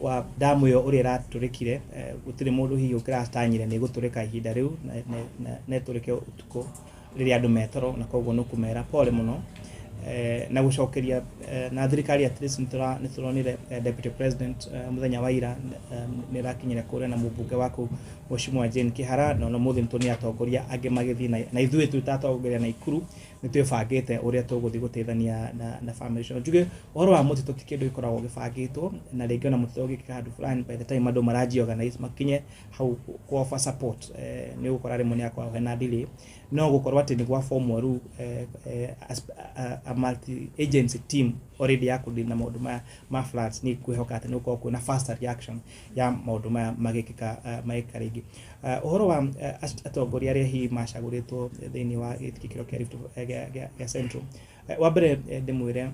wa damu yo uri raturikire gutire mundu hihi ukirastanyire ni guturika ihinda riu na turike utuko riri andu metoro na koguo nukumera pole muno na gucokeria na thirikari at least nituronire deputy president muthenya wa ira ni rakinyira kuria na mumbunge waku Muheshimiwa Jane Kihara no muthi nituni atongoria ange magithi na ithuĩ tutatongoria na ikuru nitwibangite uria tuguthi guteithania na family show njuge uhoro wa mutito ti kindu ikoragwo gibangitwo na ringi ona mutito gikika handu fulani by the time andu maraji organize makinye hau ku offer support ni gukora rimwe ni akwa hena delay no gukorwa ati ni gwa form waru a multi agency team already yakudina maundu ma floods ni kwihoka ati nuko kuna fast reaction ya maundu magikika maika ringi uhoro wa atongoria aria hi macaguritwo thiini wa gikiro kia Rift ya Central wa mbere ndimwire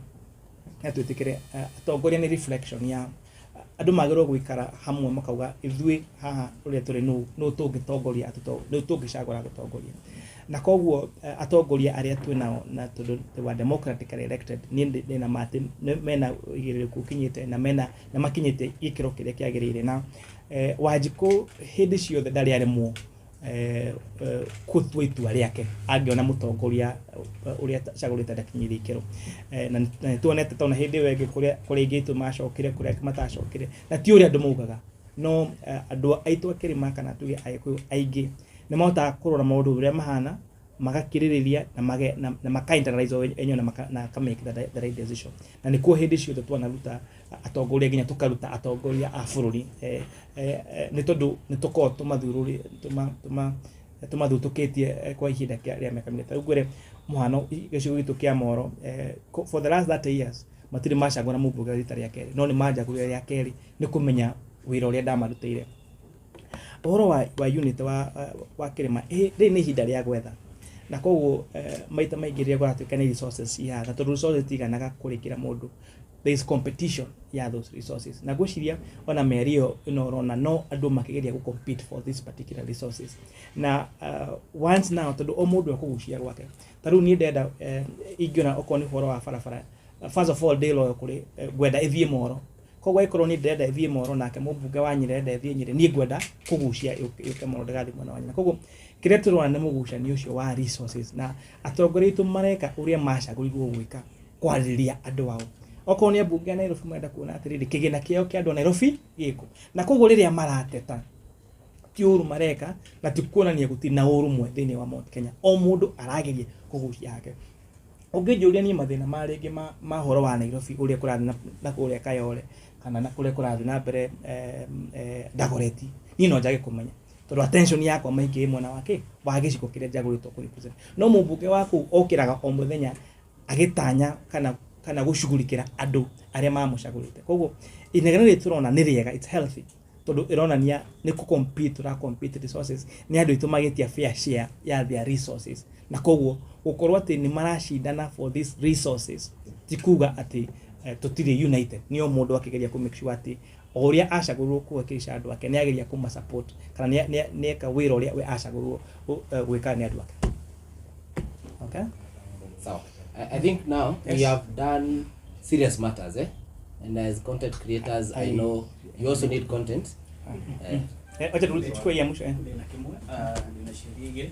atwitikire atongoria ni reflection ya andu magirwo gwikara hamwe makauga ithui haha uria turi no tungitongoria no tungicagura gutongoria na koguo atongoria aria twina na tundu wa democratically elected ni na mate mena igiririku kinyite na mena na makinyite ikiro kiria kiagirire na wajiko hindi ciothe ndari arimo kuthwa itua riake angiona mutongoria uria cagurite ndakinyire ikiro na tuonete tona hindi wege kuria ingitu macokire kuria matacokire na ti uria andu maugaga no andu aitu akiri makana tuge aigi ni mahota kurora maundu uria mahana magakiririria na makainternalize enyo na kamake the right decision na ni kuo hindi ciothe twanaruta atongoria ginya tukaruta atongoria a bururi ni tondu ni tuko tumathururi tumathutukitie kwa ihinda ria miaka mingĩ ngwire muhano gicigo gitu kia Moro for the last 30 years matiri macagura mumbunge rita ria keri no ni majagura ria keri ni kumenya wira uria ndamarutire uhoro wa unit wa kirima ri ni ihinda ria gwetha na koguo maita maingi ria gwatuika ni resources ya na tondu resources tiganaga kurikira mundu there is competition ya those resources na gwiciria ona merio inorona no andu makigeria ku compete for this particular resources na once now tondu o mundu akugucia gwake taru ni ndenda ingiona okoni horo wa barabara first of all delo kuri gwenda ithie Moro koguo ikoro ni ndenda ithie Moro nake mumbunge wa Nyire ndenda ithie Nyire ni gwenda kugucia yuke Moro ndagathi mwana wa Nyina koguo kire turona ni mugucani ucio wa resources na atongoria itu mareka uria macagurirwo gwika kwariria andu ao oko ni bunge ya Nairobi mwenda kuona atiriri kigina kiao kia andu Nairobi giko na koguo riria marateta kiuru mareka na tikuonania gutina urumwe thini wa Mount Kenya o mundu aragerie kugucia yake ungijuria ni mathina maringi ma horo wa Nairobi uria kurathi na kuria Kayole kana na kuria kurathi na mbere Dagoretti ni no njage kumenya tondu attention yakwa maingi mwena wake wa giciko kiria jaguritwo kuri president no mumbunge waku okiraga o muthenya agitanya kana gushughulikira andu aria mamucagurite koguo inegana ri turona ni riega it's healthy tondu ironania ni ku compete resources ni andu itumagitia fair share ya their resources na koguo gukorwa ati ni marashindana for these resources tikuga ati tutiri united ni o mundu akigeria ku make sure ati oria acagurwo kuwakilisha andu ake ni ageria kuma support kana ni eka wira oria we acagurwo gwika ni andu ake okay so I think now yes. We have done serious matters and as content creators I know you also need content acha tuchukue ya mwisho na kimwe nina shirige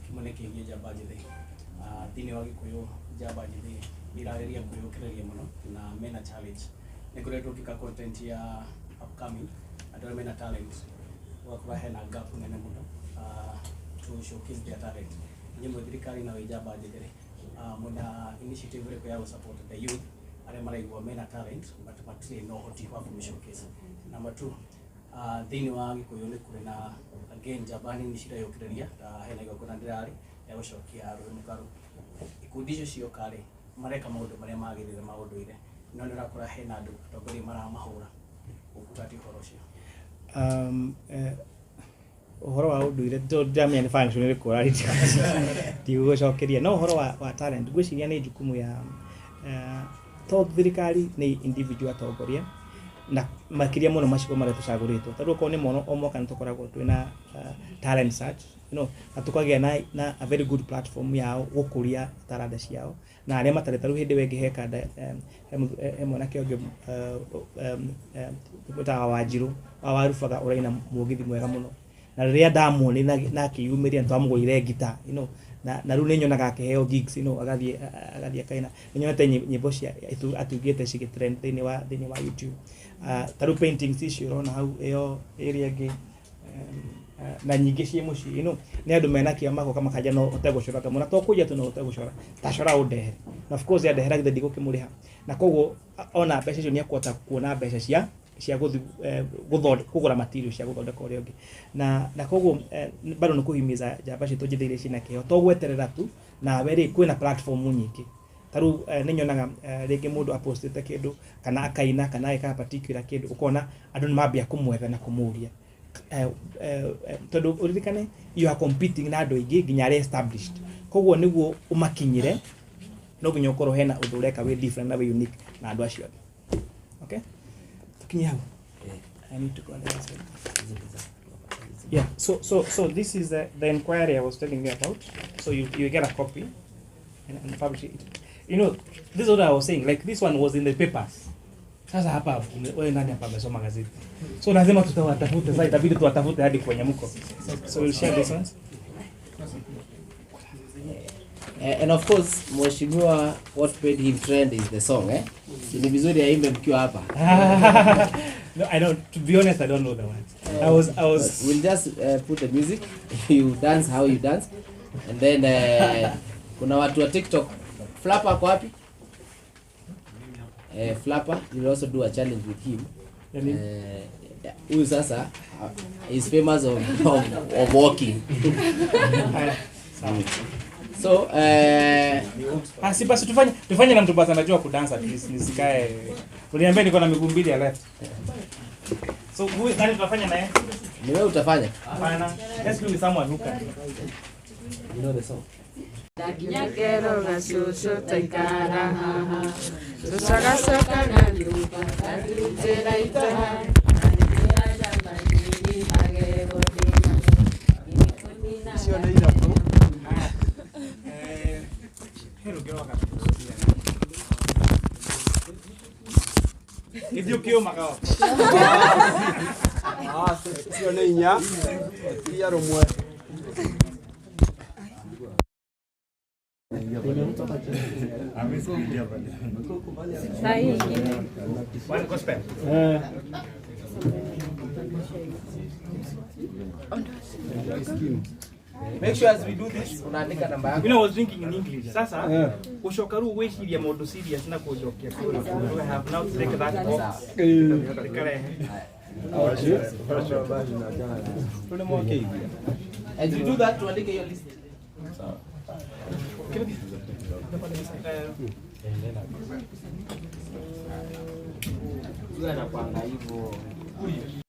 kimone kingi jabaji de dini wagi kuyo jabaji de birareria kuyo kireria muno na mena challenge nikureto kika content ya upcoming adore mena talent wakwa hena gap nene muno to showcase their talent nyimbo thirikari na jabaji de muna initiative ile ya support the youth ale maraigwa mena talent but actually no hoti wa showcase number 2 thini wa gikuyu ni kuri na again jabani ni shida yokireria hena igokona ndirari ya gucokia ruhi mukaru ikundi icio cio kare mareka maundu maria magirire maundu ire no ni rakora hena andu atongoria maramahura ukutati horo cio uhoro wa unduire to jamia ni function ri quality ti gucokeria no uhoro wa talent gwiciria ni jukumu ya to thirikari ni individual atongoria na makiria muno maciko mara tucaguritwo tadu ko ni mono omoka ntukoragwo twina talent search atukagia na a very good platform yao gukuria taranda ciao na aria matare taru hindi wengi heka mwana kionge butaga Wanjiru warubaga uraina mugithi mwega muno na riria ndamuoni na kiyumiria ntwamugurire gita na riu ninyonaga akiheo gigs agathie kaina ninyonete nyimbo cia atugite cigitrend thini wa YouTube taru paintings icio urona hau iyo area ngi na nyingi cie muci ni andu mena kiama kama kaja no utegucora kamuna to kuja tu no utegucora tacora undehe na of course andehera githe ndigukimuriha na koguo ona mbeca icio ni akwota kuona mbeca cia guthonde kugura material cia guthondeka uria ungi na koguo bado no kuhimiza jamba citu njithiire cina kiho to gweterera tu na weri kwina platform nyingi taru ninyonaga ringi mundu apostite kindu kana akaina kana eka particular kindu ukona andu ni mambia kumwetha na kumuria tondu uririkane you are competing na andu ingi nginya established koguo niguo umakinyire no nginya ukorwo hena undu ureka we different na we unique na andu acio okay tukinye hau I need to go on the other side. Yeah, so this is the inquiry I was telling you about. So you get a copy and publish it. This is what I was saying. Like this one was in the papers. Sasa hapa wewe nani hapa amesoma gazeti? So lazima tutawatafute sasa, itabidi tuwatafute hadi kwenye mko. So we'll share this ones. And of course, Muheshimiwa, what made him trend is the song, eh? Ni vizuri aimbe mkiwa hapa. No, I don't. To be honest, I don't know the words. I was. We'll just put the music. You dance how you dance, and then kuna watu wa TikTok. Flapper kwa wapi? Flapper, you'll also do a challenge with him. Huyu sasa is famous of walking. So si basi tufanye na mtu basi anajua kudansa please nisikae. Uniambie niko na miguu mbili ya left. So huyu nani tutafanya naye? Ni wewe utafanya? Hapana. Let's do with someone who can. You know the song. Dakinyakero na shosho taikara haha. Shoshaga soka na lupa katutera itaha. Sio na ila bro. Hello girl ka. Ndio kio makao. Sio na inya. Pia romwe. One gospel. Make sure as we do this, unaandika namba yako. I was drinking in English. Sasa ushokaru weshiria modo serious na kujokia. We have now to take that box. As we do that, tuandike hiyo list. Sawa. Tuwe na panga hivyo.